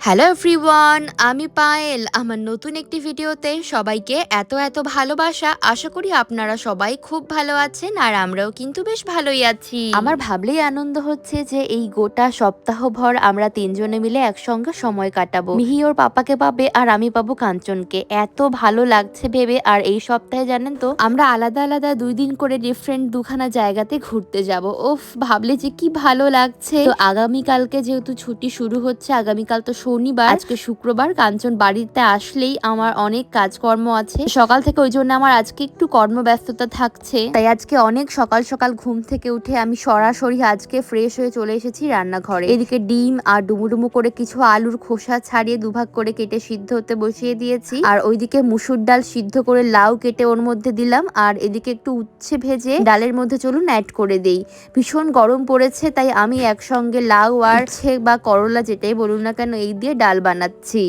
Hello everyone, আমি পায়েল। আমার নতুন একটি ভিডিওতে সবাইকে এত ভালোবাসা। আশা করি আপনারা সবাই খুব ভালো আছেন আর আমরাও কিন্তু বেশ ভালোই আছি। আমার ভাবলেই আনন্দ হচ্ছে যে এই গোটা সপ্তাহভর আমরা তিনজনে মিলে একসঙ্গে সময় কাটাবো। মিহি ওর পাপাকে পাবে আর আমি পাবো কাঞ্চনকে। এত ভালো লাগছে ভেবে। আর এই সপ্তাহে জানেন তো আমরা আলাদা আলাদা 2 দিন করে ডিফারেন্ট দুখানা জায়গাতে ঘুরতে যাব। ওফ, ভাবলে যে কি ভালো লাগছে। তো আগামীকালকে যেহেতু ছুটি শুরু হচ্ছে, আগামীকাল তো শনিবার, আজকে শুক্রবার, কাঞ্চন বাড়িতে আসলেই আমার অনেক কাজকর্ম আছে সকাল থেকে, ওই জন্য আমার আজকে একটু কর্মব্যস্ততা থাকছে। তাই আজকে অনেক সকাল সকাল ঘুম থেকে উঠে আমি সরাসরি আজকে ফ্রেশ হয়ে চলে এসেছি রান্নাঘরে। এদিকে ডিম আর ডুমুডুমু করে কিছু আলুর খোসা ছাড়িয়ে দুভাগ করে কেটে সিদ্ধ হতে বসিয়ে দিয়েছি। আর ওইদিকে মুসুর ডাল সিদ্ধ করে লাউ কেটে ওর মধ্যে দিলাম। আর এদিকে একটু উচ্ছে ভেজে ডালের মধ্যে চলুন অ্যাড করে দেই। ভীষণ গরম পড়েছে, তাই আমি একসঙ্গে লাউ আর উচ্ছে বা করলা যেটাই বলুন না কেন এই দিয়ে ডাল বানাচ্ছি।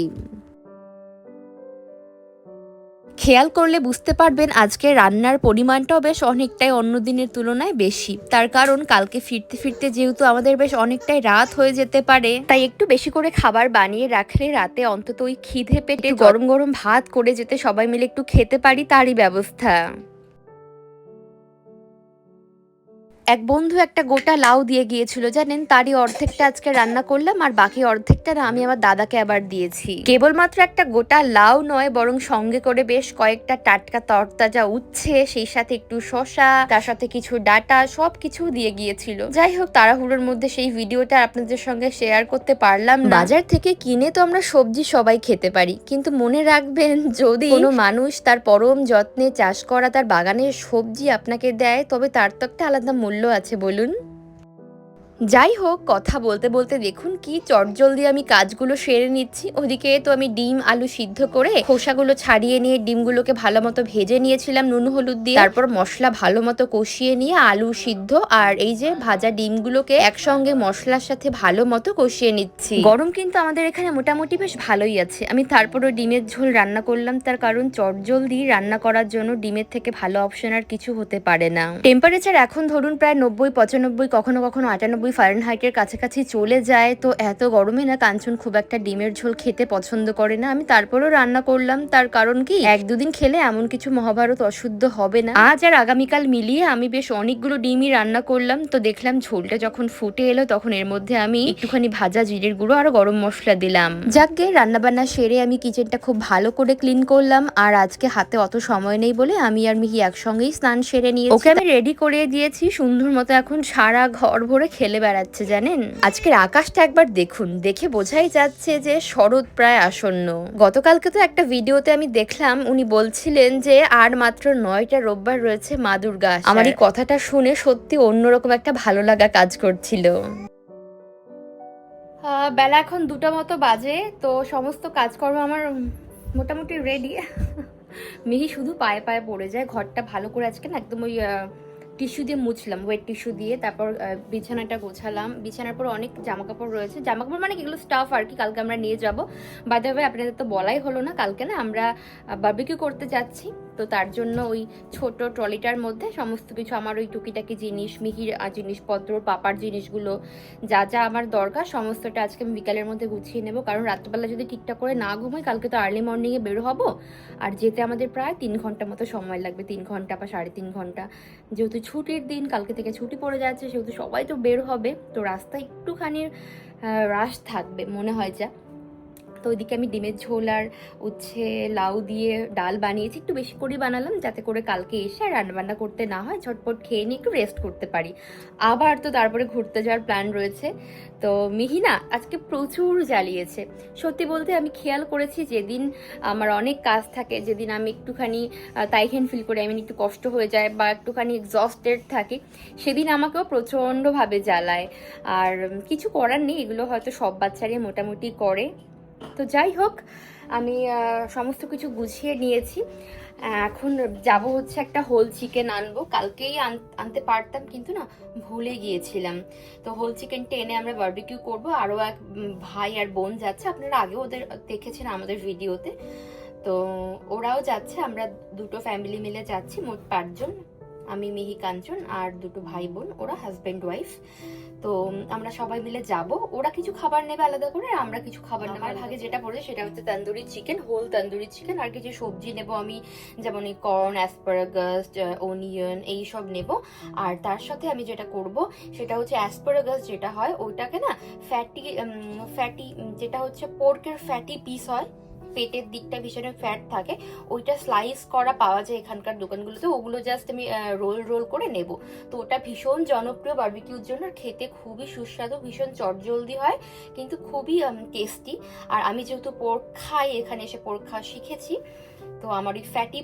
খেয়াল করলে বুঝতে পারবেন আজকে রান্নার পরিমাণটাও বেশ অনেকটাই অন্য দিনের তুলনায় বেশি। তার কারণ কালকে ফিরতে ফিরতে যেহেতু আমাদের বেশ অনেকটাই রাত হয়ে যেতে পারে, তাই একটু বেশি করে খাবার বানিয়ে রাখলে রাতে অন্তত ওই খিদে পেটে গরম গরম ভাত করে যেতে সবাই মিলে একটু খেতে পারি, তারই ব্যবস্থা। এক বন্ধু একটা গোটা লাউ দিয়ে গিয়েছিল জানেন, তারই অর্ধেকটা আজকে রান্না করলাম আর বাকি অর্ধেকটা না আমি আমার দাদাকে আবার দিয়েছি। কেবলমাত্র একটা গোটা লাউ নয়, বরং সঙ্গে করে বেশ কয়েকটা টাটকা তরতাজা উচ্ছে, সেই সাথে একটু শসা, তার সাথে কিছু ডাটা, সবকিছু দিয়ে গিয়েছিল। যাই হোক, তাড়াহুড়োর মধ্যে সেই ভিডিওটা আপনাদের সঙ্গে শেয়ার করতে পারলাম না। বাজার থেকে কিনে তো আমরা সবজি সবাই খেতে পারি, কিন্তু মনে রাখবেন যদি কোনো মানুষ তার পরম যত্নে চাষ করা তার বাগানের সবজি আপনাকে দেয়, তবে তার তো একটা আলাদা মূল্য আছে বলুন। যাই হোক, কথা বলতে বলতে দেখুন কি চটজলদি আমি কাজগুলো সেরে নিচ্ছি। ওদিকে তো আমি ডিম আলু সিদ্ধ করে খোসাগুলো ছাড়িয়ে নিয়ে ডিমগুলোকে ভালো মতো ভেজে নিয়েছিলাম নুন হলুদ দিয়ে। তারপর মশলা ভালো মতো কষিয়ে নিয়ে আলু সিদ্ধ আর এই যে ভাজা ডিমগুলোকে একসঙ্গে মশলার সাথে ভালো মতো কষিয়ে নিচ্ছি। গরম কিন্তু আমাদের এখানে মোটামুটি বেশ ভালোই আছে। আমি তারপরও ডিমের ঝোল রান্না করলাম, তার কারণ চটজলদি রান্না করার জন্য ডিমের থেকে ভালো অপশন আর কিছু হতে পারে না। টেম্পারেচার এখন ধরুন প্রায় 90-95, কখনো কখনো 98 ফারেনহাইটের কাছাকাছি চলে যায়। তো এত গরমে না কাঞ্চন খুব একটা ডিমের ঝোল খেতে পছন্দ করে না। আমি তারপরেও রান্না করলাম, তার কারণ কি 1-2 দিন খেলে এমন কিছু মহাভারত অশুদ্ধ হবে না। আজ আর আগামীকাল মিলিয়ে আমি বেশ অনেকগুলো ডিমই রান্না করলাম। তো দেখলাম ঝোলটা যখন ফুটে এলো তখন এর মধ্যে আমি একটুখানি ভাজা জিরের গুঁড়ো আর গরম মশলা দিলাম। যাকগে, রান্নাবান্না সেরে আমি কিচেনটা খুব ভালো করে ক্লিন করলাম। আর আজকে হাতে অত সময় নেই বলে আমি আর মিহি একসঙ্গেই স্নান সেরে নিয়েছি। ওকে আমি রেডি করে দিয়েছি সুন্দর মতো, এখন সারা ঘর ভরে খেলে বেড়াচ্ছে জানেন। আজকের আকাশটা একবার দেখুন, দেখে বোঝাই যাচ্ছে যে শরৎ প্রায় আসন্ন। গতকালকে তো একটা ভিডিওতে আমি দেখলাম উনি বলছিলেন যে আর মাত্র 9টা রোববার রয়েছে মা দুর্গা আসার। আমার এই কথাটা শুনে সত্যি অন্যরকম একটা ভালো লাগা কাজ করছিল। বেলা এখন 2টা মতো বাজে, তো সমস্ত কাজকর্ম আমার মোটামুটি রেডি। মিহি শুধু পায়ে পায়ে পড়ে যায়। ঘরটা ভালো করে আজকে না একদম ওই টিস্যু দিয়ে মুছলাম, ওয়েট টিস্যু দিয়ে। তারপর বিছানাটা গোছালাম। বিছানার পর অনেক জামা কাপড় রয়েছে, জামা কাপড় মানে এগুলো স্টাফ আর কি, কালকে আমরা নিয়ে যাবো। বাই দ্য ওয়ে, আপনাদের তো বলাই হলো না, কালকে না আমরা বারবিকিউ করতে যাচ্ছি। তো তার জন্য ওই ছোট ট্রলিটার মধ্যে সমস্ত কিছু আমার ওই টুকিটাকি জিনিস, মিহির জিনিসপত্র, পাপার জিনিসগুলো, যা যা আমার দরকার সমস্তটা আজকে আমি বিকালের মধ্যে গুছিয়ে নেবো। কারণ রাত্রেবেলা যদি ঠিকঠাক করে না ঘুমাই, কালকে তো আর্লি মর্নিংয়ে বের হবো। আর যেতে আমাদের প্রায় 3 ঘন্টা মতো সময় লাগবে, 3 ঘন্টা বা 3.5 ঘন্টা। যেহেতু ছুটির দিন, কালকে থেকে ছুটি পড়ে যাচ্ছে, সেহেতু সবাই তো বের হবে। তো রাস্তায় একটুখানি রাশ থাকবে মনে হয় যা। তো ওইদিকে আমি ডিমের ঝোল আর উচ্ছে লাউ দিয়ে ডাল বানিয়েছি, একটু বেশি করে বানালাম যাতে করে কালকে এসে আর রান্নাবান্না করতে না হয়, ঝটপট খেয়ে নিয়ে একটু রেস্ট করতে পারি। আবার তো তারপরে ঘুরতে যাওয়ার প্ল্যান রয়েছে। তো মিহি না আজকে প্রচুর জ্বালিয়েছে। সত্যি বলতে আমি খেয়াল করেছি যেদিন আমার অনেক কাজ থাকে, যেদিন আমি একটুখানি তাইহেন ফিল করি, আমি একটু কষ্ট হয়ে যায় বা একটুখানি এক্সস্টেড থাকি, সেদিন আমাকেও প্রচণ্ডভাবে জ্বালায়। আর কিছু করার নেই, এগুলো হয়তো সব বাচ্চারাই মোটামুটি করে। তো যাই হোক, আমি সমস্ত কিছু গুছিয়ে নিয়েছি। এখন যাব হচ্ছে একটা হোল চিকেন আনবো। কালকেই আনতে পারতাম কিন্তু না ভুলে গিয়েছিলাম। তো হোল চিকেনটা এনে আমরা বারবিকিউ করবো। আরও এক ভাই আর বোন যাচ্ছে, আপনারা আগেও ওদের দেখেছেন আমাদের ভিডিওতে। তো ওরাও যাচ্ছে, আমরা দুটো ফ্যামিলি মিলে যাচ্ছি, মোট 5 জন। আমি, মিহি, কাঞ্চন আর দুটো ভাই বোন, ওরা হাজব্যান্ড ওয়াইফ। তো আমরা সবাই মিলে যাব, ওরা কিছু খাবার নেবে আলাদা করে, আর আমরা কিছু খাবার নেবো। আমার ভাগে যেটা পড়েছে সেটা হচ্ছে tandoori chicken, whole tandoori chicken, আর কিছু সবজি নেব আমি, যেমন এই কর্ন, অ্যাসপারাগাস, অনিয়ন এইসব নেব। আর তার সাথে আমি যেটা করব সেটা হচ্ছে অ্যাসপারাগাস যেটা হয় ওইটাকে না ফ্যাটি যেটা হচ্ছে পোর্কের ফ্যাটি পিস হয়, পেটের দিকটা ভীষণ ফ্যাট থাকে, ওইটা স্লাইস করা পাওয়া যায় এখানকার দোকানগুলোতে, ওগুলো জাস্ট আমি রোল রোল করে নেব। তো ওটা ভীষণ জনপ্রিয় বারবিকিউর জন্য, খেতে খুবই সুস্বাদু, ভীষণ চটজলদি হয়, কিন্তু খুবই টেস্টি। আর আমি যেহেতু পোর্ক খাই, এখানে এসে পোর্ক খাওয়া শিখেছি, তো আমার এই ফ্যাটি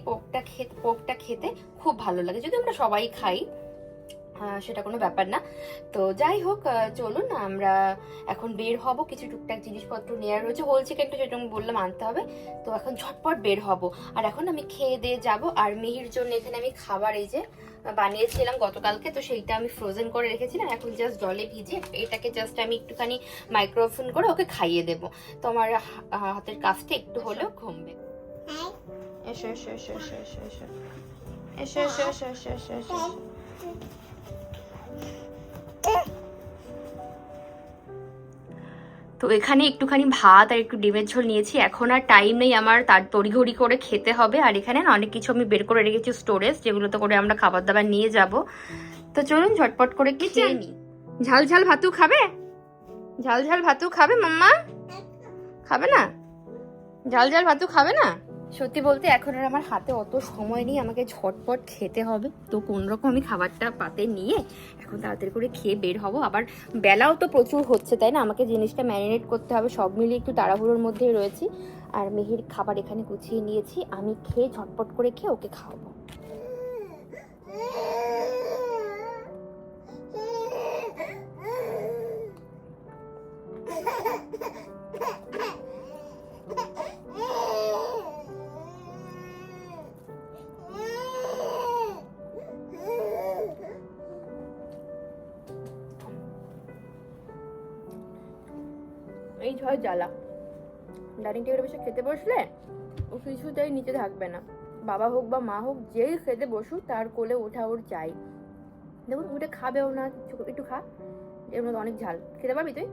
পোর্কটা খেতে খুব ভালো লাগে, যদি আমরা সবাই খাই সেটা কোনো ব্যাপার না। তো যাই হোক, চলুন আমরা এখন বের হব, কিছু টুকটাক জিনিসপত্র নেওয়ার রয়েছে, হোল চিকেনটা যেটা আমি বললাম আনতে হবে, তো এখন ঝটপট বের হব। আর এখন আমি খেয়ে দিয়ে যাবো। আর মেহির জন্য এখানে আমি খাবার এই যে বানিয়েছিলাম গতকালকে, তো সেইটা আমি ফ্রোজেন করে রেখেছিলাম, এখন জাস্ট জলে ভিজে এটাকে জাস্ট আমি একটুখানি মাইক্রোওভেন করে ওকে খাইয়ে দেবো, তো আমার হাতের কাজটা একটু হলেও কমবে। এসো এসো এসো এসো এসো এসো এসো এসো এসো এসো এসো এসো। তো এখানে একটুখানি ভাত আর একটু ডিমের ঝোল নিয়েছি, এখন আর টাইম নেই আমার, তার তড়িঘড়ি করে খেতে হবে। আর এখানে না অনেক কিছু আমি বের করে রেখেছি স্টোরেজ, যেগুলোতে করে আমরা খাবার দাবার নিয়ে যাব। তো চলুন ঝটপট করে খেয়ে নিই। ঝাল ঝাল ভাতু খাবে? ঝাল ঝাল ভাতু খাবে মাম্মা? খাবে না? ঝাল ঝাল ভাতু খাবে না? সত্যি বলতে এখন আর আমার হাতে অত সময় নেই, আমাকে ঝটপট খেতে হবে। তো কোনরকম আমি খাবারটা পাতে নিয়ে এখন তাড়াতাড়ি করে খেয়ে বের হব। আবার বেলাও তো প্রচুর হচ্ছে, তাই না? আমাকে জিনিসটা ম্যারিনেট করতে হবে, সব মিলিয়ে একটু তাড়াহুড়োর মধ্যেই রয়েছি। আর মেহির খাবার এখানে গুছিয়ে নিয়েছি, আমি খেয়ে ঝটপট করে খেয়ে ওকে খাওয়াবো। এই ছয় জ্বালা, ডাইনিং টেবিলে বসে খেতে বসলে ও কিছুতেই নিচে থাকবে না, বাবা হোক বা মা হোক যেই খেতে বসুক তার কোলে ওঠা ওর চাই। দেখুন ওটা খাবেও না, একটু খা, এর মধ্যে অনেক ঝাল, খেতে পারবি তুই?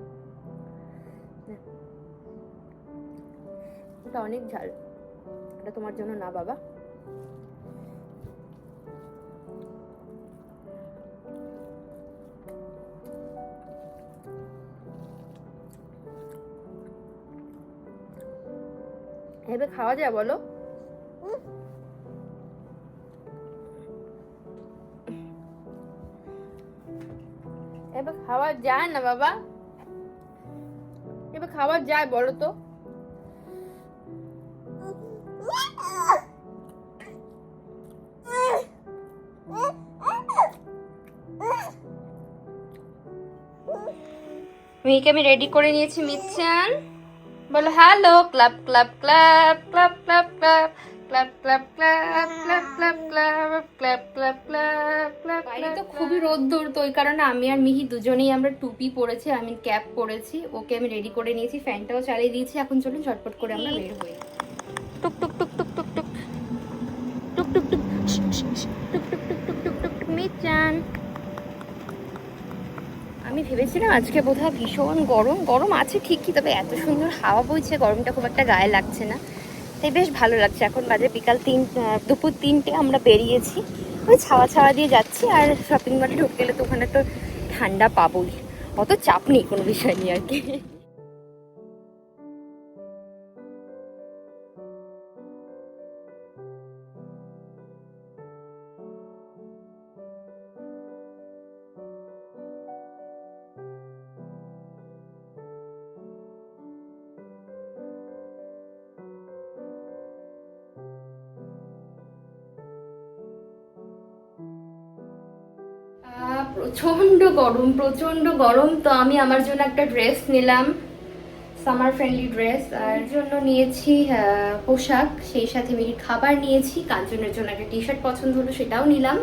ওটা অনেক ঝাল, এটা তোমার জন্য না বাবা। এভাবে খাওয়া যায় বলো? এবার খাওয়া যায় না বাবা, এবার খাওয়া যায় বলো তো? মেয়েকে আমি রেডি করে নিয়েছি, মিচ্ছান বলো hello, club club club club club club club club club club club club club club club. বাইরে তো খুবই রোদ্দুর, তো ওই কারণে আমি আর মিহি দুজনেই আমরা টুপি পরেছি, আমি ক্যাপ পরেছি, ওকে আমি রেডি করে নিয়েছি, ফ্যানটাও চালিয়ে দিয়েছি। এখন চলুন ঝটপট করে আমরা বের হই। টুক টুক টুক টুক টুক টুক টুক টুক টুক টুক টুক টুক টুক টুক টুক মিচ্ছান। আমি ভেবেছিলাম আজকে বোধহয় ভীষণ গরম আছে ঠিকই, তবে এত সুন্দর হাওয়া বইছে, গরমটা খুব একটা গায়ে লাগছে না, তাই বেশ ভালো লাগছে। এখন বাজে দুপুর 3টে, আমরা বেরিয়েছি, ওই ছাওয়া দিয়ে যাচ্ছি। আর শপিং মলে ঢুকে গেলে তো ওখানে তো ঠান্ডা পাবোই, অত চাপ নেই কোনো বিষয় নিয়ে আর কি। প্রচন্ড গরম, তো আমি আমার জন্য একটা ড্রেস নিলাম, সামার ফ্রেন্ডলি ড্রেস, আর জন্য নিয়েছি পোশাক, সেই সাথে মেয়ের খাবার নিয়েছি, কাঞ্চনের জন্য একটা টি শার্ট পছন্দ হলো সেটাও নিলাম,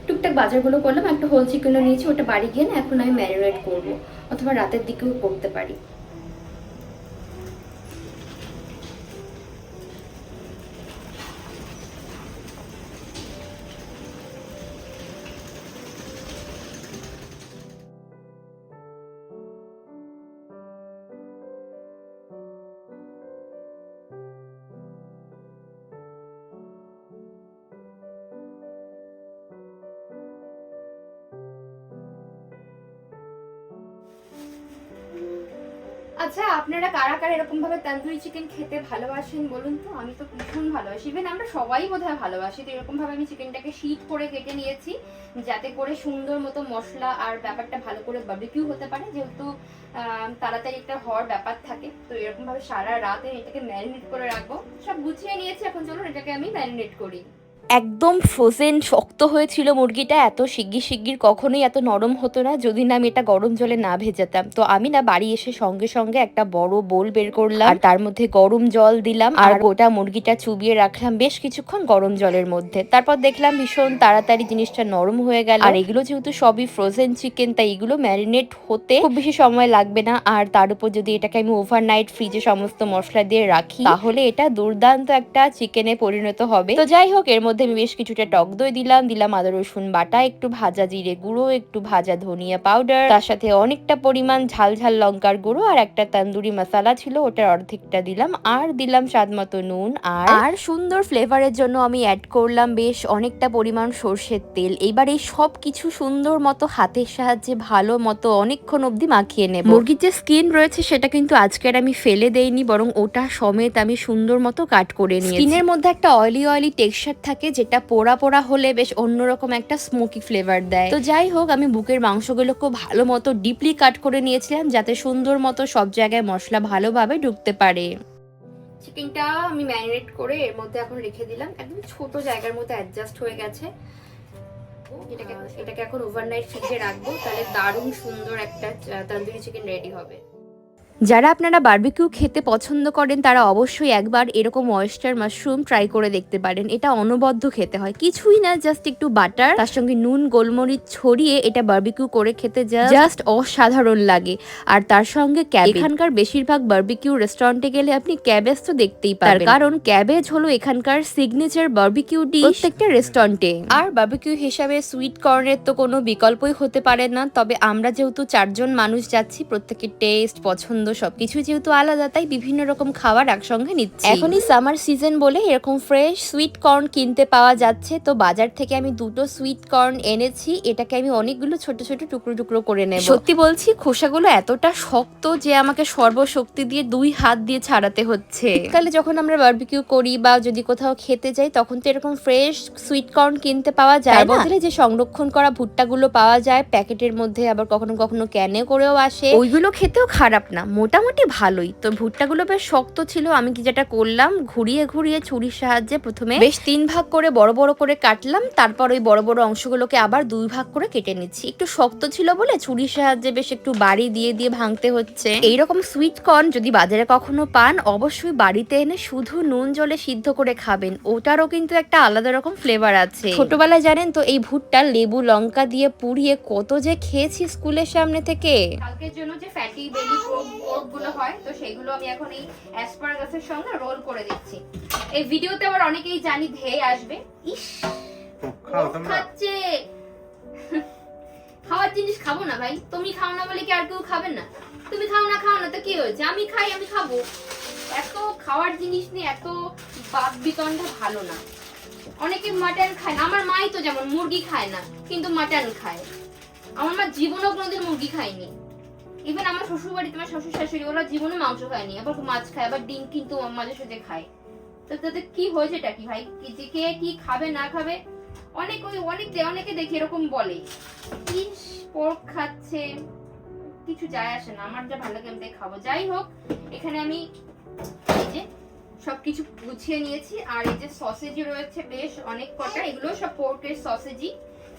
টুকটাক বাজারগুলো করলাম, একটা হোল চিকেনও নিয়েছি, ওটা বাড়ি গিয়ে না এখন আমি ম্যারিনেট করবো, অথবা রাতের দিকেও করতে পারি। আচ্ছা, আপনারা কারা কারা এরকম ভাবে তন্দুরি চিকেন খেতে ভালোবাসেন বলুন তো? আমি তো ভীষণ ভালোবাসি, ইভেন আমরা সবাই বোধহয় ভালোবাসি। তো এরকম ভাবে আমি চিকেনটাকে শীট করে কেটে নিয়েছি, যাতে করে সুন্দর মতো মশলা আর ব্যাপারটা ভালো করে বারবিকিউ হতে পারে, যেহেতু তাড়াতাড়ি একটা হওয়ার ব্যাপার থাকে। তো এরকম ভাবে সারা রাতে এটাকে ম্যারিনেট করে রাখবো। সব গুছিয়ে নিয়েছি, এখন চলুন এটাকে আমি ম্যারিনেট করি। একদম ফ্রোজেন শক্ত হয়েছিল মুরগিটা, এত শিগগির শিগগির কখনোই এত নরম হতো না যদি না আমি এটা গরম জলে না ভেজাতাম। তো আমি না বাড়ি এসে সঙ্গে সঙ্গে একটা বড় বোল বের করলাম, আর তার মধ্যে গরম জল দিলাম, আর গোটা মুরগিটা চুবিয়ে রাখলাম বেশ কিছুক্ষণ গরম জলের মধ্যে। তারপর দেখলাম ভীষণ তাড়াতাড়ি জিনিসটা নরম হয়ে গেল। আর এগুলো যেহেতু সবই ফ্রোজেন চিকেন, তাই এগুলো ম্যারিনেট হতে খুব বেশি সময় লাগবে না। আর তার উপর যদি এটাকে আমি ওভারনাইট ফ্রিজে সমস্ত মশলা দিয়ে রাখি, তাহলে এটা দুর্দান্ত একটা চিকেনে পরিণত হবে। তো যাই হোক, এর মধ্যে আমি বেশ কিছুটা টক দই দিলাম আদা রসুন বাটা, একটু ভাজা জিরে গুঁড়ো, একটু ভাজা ধনিয়া পাউডার, তার সাথে অনেকটা পরিমাণ ঝাল ঝাল লঙ্কার গুঁড়ো, আর একটা তন্দুরি মশলা ছিল ওটার অর্ধেকটা দিলাম, আর দিলাম স্বাদ মতো নুন। আর সুন্দর ফ্লেভারের জন্য আমি অ্যাড করলাম বেশ অনেকটা পরিমাণ সর্ষের তেল। এইবার এই সব কিছু সুন্দর মতো হাতের সাহায্যে ভালো মতো অনেকক্ষণ অবধি মাখিয়ে নেব। মুরগির যে স্কিন রয়েছে সেটা কিন্তু আজকের আমি ফেলে দেইনি, বরং ওটা সমেত আমি সুন্দর মতো কাট করে নিয়েছি। স্কিনের মধ্যে একটা অয়েলি টেক্সচার থাকে, যেটা পোড়া পোড়া হলে বেশ অন্যরকম একটা স্মোকি ফ্লেভার দেয়। তো যাই হোক, আমি বুকের মাংসগুলো খুব ভালো মতো ডিপলি কাট করে নিয়েছিলাম, যাতে সুন্দর মতো সব জায়গায় মশলা ভালোভাবে ঢুকতে পারে। চিকেনটা আমি ম্যারিনেট করে এর মধ্যে এখন রেখে দিলাম, একদম ছোট জায়গার মধ্যে অ্যাডজাস্ট হয়ে গেছে। এটাকে এখন ওভারনাইট ফ্রিজে রাখবো, তাহলে দারুণ সুন্দর একটা তন্দুরি চিকেন রেডি হবে। যারা আপনারা বারবিকিউ খেতে পছন্দ করেন তারা অবশ্যই একবার এরকম অয়েস্টার মাশরুম ট্রাই করে দেখতে পারেন। এটা অনবদ্য খেতে হয়, কিছুই না, জাস্ট একটু বাটার, তার সঙ্গে নুন গোলমরিচ ছড়িয়ে এটা বারবিকিউ করে খেতে জাস্ট অসাধারণ লাগে। আর তার সঙ্গে ক্যাবেজ, এখানকার বেশিরভাগ বারবিকিউ রেস্টুরেন্টে গেলে আপনি ক্যাবেজ তো দেখতেই পাবেন, তার কারণ ক্যাবেজ হলো এখানকার সিগনেচার বারবিকিউ ডিশ প্রত্যেকটা রেস্টুরেন্টে। আর বারবিকিউ হিসাবে সুইট কর্নের তো কোনো বিকল্পই হতে পারে না। তবে আমরা যেহেতু 4 জন মানুষ যাচ্ছি, প্রত্যেকের টেস্ট পছন্দ সবকিছু যেহেতু আলাদা, তাই বিভিন্ন রকম খাবার একসঙ্গে নিচ্ছি। এখনই সামার সিজন বলে এরকম ফ্রেশ সুইট কর্ন কিনতে পাওয়া যাচ্ছে। তো বাজার থেকে আমি 2টো সুইট কর্ন এনেছি, এটাকে আমি অনেকগুলো ছোট ছোট টুকরো টুকরো করে নেব। সত্যি বলছি, খোসাগুলো এতটা শক্ত যে আমাকে সর্বশক্তি দিয়ে 2 হাত দিয়ে ছাড়াতে হচ্ছে। শীতকালে যখন আমরা বারবিকিউ করি বা যদি কোথাও খেতে যাই, তখন তো এরকম ফ্রেশ সুইট কর্ন কিনতে পাওয়া যায়, তার বদলে যে সংরক্ষণ করা ভুট্টাগুলো পাওয়া যায় প্যাকেটের মধ্যে, আবার কখনো কখনো ক্যানে করেও আসে, ওইগুলো খেতেও খারাপ না, মোটামুটি ভালোই। তো ভুট্টাগুলো বেশ শক্ত ছিল, আমি কি যেটা করলাম, ঘুরিয়ে ঘুরিয়ে ছুরির সাহায্যে প্রথমে বেশ 3 ভাগ করে বড় বড় করে কাটলাম, তারপর ওই বড় বড় অংশগুলোকে আবার 2 ভাগ করে কেটে নিচ্ছি। একটু শক্ত ছিল বলে ছুরির সাহায্যে বেশ একটু বাড়ি দিয়ে দিয়ে ভাঙতে হচ্ছে। এইরকম সুইট কর্ন যদি বাজারে কখনো পান, অবশ্যই বাড়িতে এনে শুধু নুন জলে সিদ্ধ করে খাবেন, ওটারও কিন্তু একটা আলাদা রকম ফ্লেভার আছে। ছোটবেলায় জানেন তো এই ভুট্টা লেবু লঙ্কা দিয়ে পুড়িয়ে কত যে খেয়েছি স্কুলের সামনে থেকে। কালকের জন্য যে ফ্যাটি বেলি পোর্কগুলো হয়, তো সেইগুলো আমি এখন এই অ্যাসপারাগাসের সঙ্গে রোল করে দিচ্ছি। এই ভিডিওতে আবার অনেকেই জানি ধেয়ে আসবে, ইস খাচ্ছে। খাওয়ার জিনিস খাবো না ভাই, তুমি খাও না বলে কি আর কেউ খাবে না? তুমি খাও না তো কি হয়েছে, আমি খাই, আমি খাবো। এত খাওয়ার জিনিস নিয়ে এত বাদ বিতণ্ডা ভালো না। অনেকে মাটন খায় না, আমার মাই তো যেমন মুরগি খায় না কিন্তু মাটন খায়। আমার মা জীবনও কোনোদিন মুরগি খায়নি। ইভেন আমার শ্বশুর বাড়িতে আমার শ্বশুর শাশুড়ি ওরা জীবনে মাংস খায়নি, আবার মাছ খায়, আবার ডিম কিন্তু মাঝে সাঝে খায়। তো তাদের কি হয়েছেটা কি ভাই, কে কি খাবে না খাবে? অনেকে দেখি এরকম বলে, ইস পোর্ক খাচ্ছে, কিছু যায় আসে না, আমার যা ভালো লাগে আমি তাই খাবো। যাই হোক, এখানে আমি এই যে সবকিছু গুছিয়ে নিয়েছি, আর এই যে সসেজি রয়েছে বেশ অনেক কটা, এগুলো সব পোর্কের সসেজি।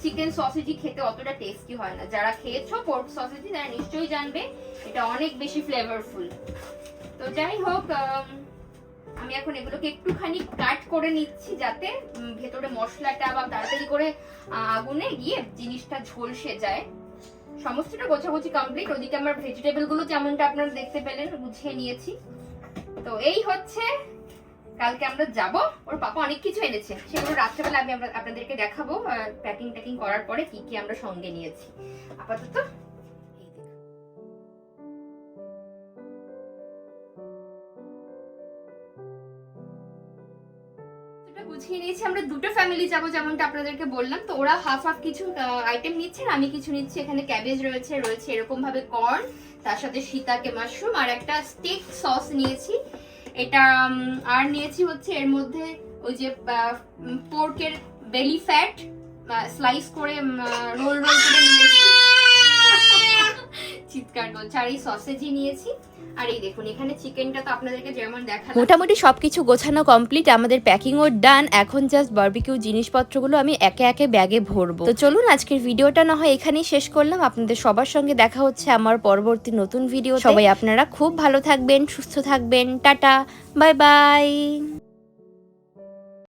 চিকেন সসেজি খেতে অতটা টেস্টি হয় না, যারা খেয়েছো পোর্ক সসেজি তারা নিশ্চয়ই জানবে এটা অনেক বেশি ফ্লেভারফুল। তো যাই হোক, আমি এখন এগুলোকে একটুখানি কাট করে নিচ্ছি, যাতে ভেতরে মশলাটা বা তাড়াতাড়ি করে আগুনে গিয়ে জিনিসটা ঝলসে যায়। সমস্তটা গোছাগুছি কমপ্লিট। ওদিকে আমার ভেজিটেবল গুলো যেমনটা আপনারা দেখতে পেলেন গুছিয়ে নিয়েছি। তো এই হচ্ছে, কালকে আমরা যাব, ওর পাপা অনেক কিছু এনেছে, সেগুলো রাত্রেবেলা আমি আপনাদেরকে দেখাবো প্যাকিং করার পরে কি কি আমরা সঙ্গে নিয়েছি। আপাতত গুছিয়ে নিয়েছি। আমরা দুটো ফ্যামিলি যাবো যেমনটা আপনাদেরকে বললাম, তো ওরা হাফ হাফ কিছু আইটেম নিচ্ছে, আমি কিছু নিচ্ছি। এখানে ক্যাবেজ রয়েছে এরকম ভাবে কর্ন, তার সাথে শিতাকে মাশরুম আর একটা স্টেক সস নিয়েছি এটা। আর নিয়েছি হচ্ছে এর মধ্যে ওই যে পোর্কের বেলি ফ্যাট স্লাইস করে রোল রোল করে নিয়েছি। চিৎকার করছে। আর এই সসেজই নিয়েছি। আর এই দেখুন এখানে চিকেনটা তো আপনাদেরকে যেমন দেখালাম। মোটামুটি সবকিছু গোছানো কমপ্লিট, আমাদের প্যাকিংও ডান। এখন জাস্ট বারবিকিউ জিনিসপত্রগুলো আমি একে একে ব্যাগে ভরবো। তো চলুন আজকের ভিডিওটা না হয় এখানেই শেষ করলাম। আপনাদের সবার সঙ্গে দেখা হচ্ছে আমার পরবর্তী নতুন ভিডিও। সবাই আপনারা খুব ভালো থাকবেন, সুস্থ থাকবেন। Tata, bye bye.